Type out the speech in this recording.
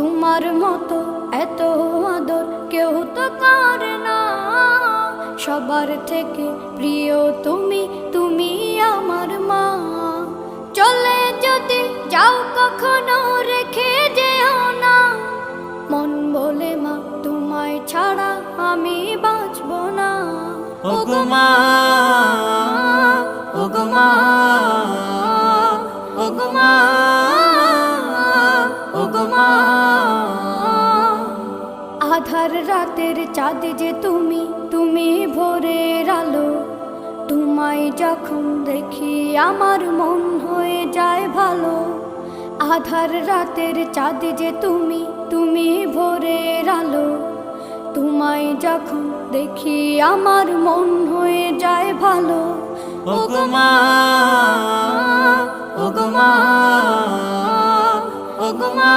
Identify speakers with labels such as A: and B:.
A: তোমার মতো এত আদর কেউ তো করে না। সবার থেকে প্রিয় তুমি, তুমি আমার মা। চলে যদি যাও কখনো রেখে যেও না, মন বলে মা তোমায় ছাড়া আমি বাঁচব না।
B: ওগো মা, ওগো মা, ওগো মা, ওগো মা।
A: আধার রাতের চাঁদ যে তুমি, তুমি ভোরের আলো। তোমায় যখন দেখি আমার মন হয়ে যায় ভালো। আধার রাতের চাঁদ যে তুমি, তুমি ভোরের আলো। তোমায় যখন দেখি আমার মন হয়ে যায় ভালো।
B: ওগো মা, ওগো মা, ওগো মা।